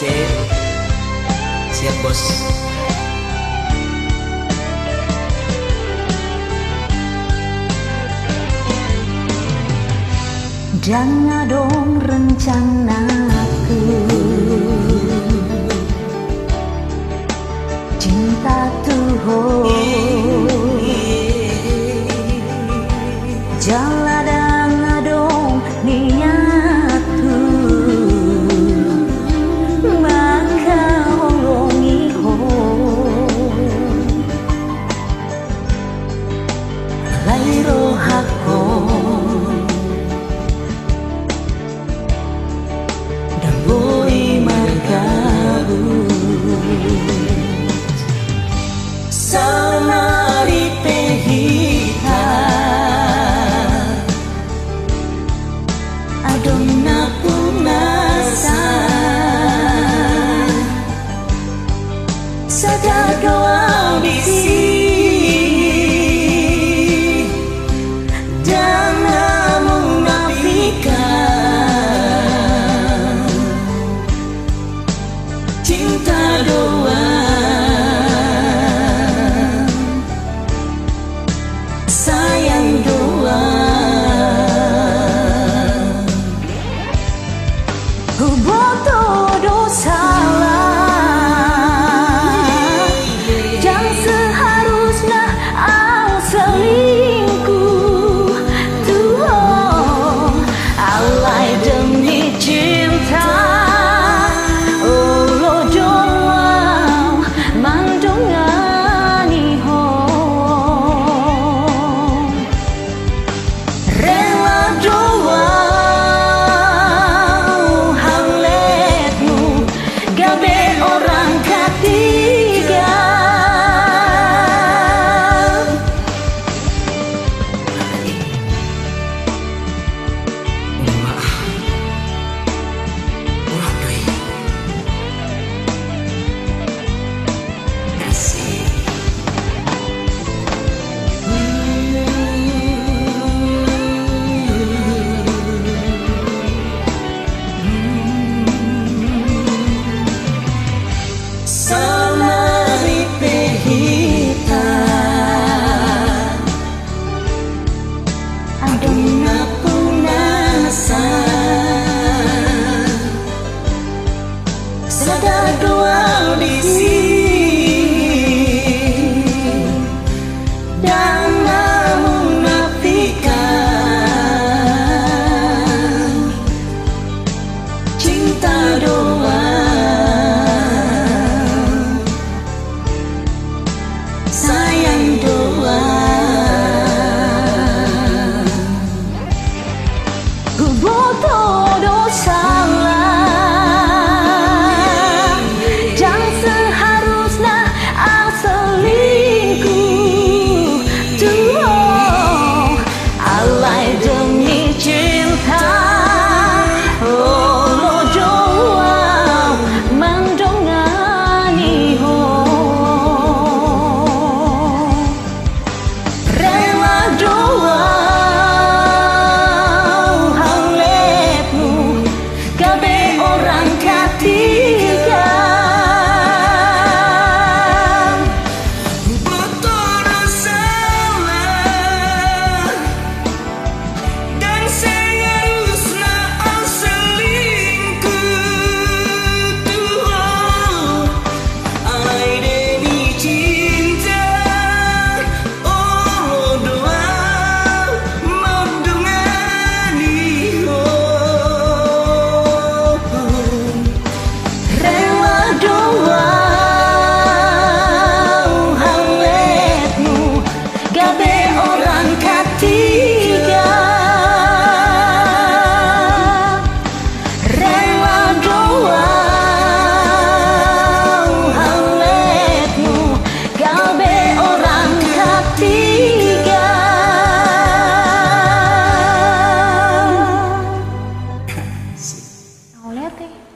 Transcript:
Sip. Siap bos. Jangan dong rencanaku, cinta Tuhan. Jangan dong niatku, maka holongi ho lairo hakku dan boy markabut sana di pehita adonna punasa sadar doa bisi cinta doang, sayang doang. Boto dosa yang seharusnya au selingkuh Tuhan alai demi cinta. Sadar doa bisi dan menafikan cinta doang, sayang doang. Boto dosa Lihat nih.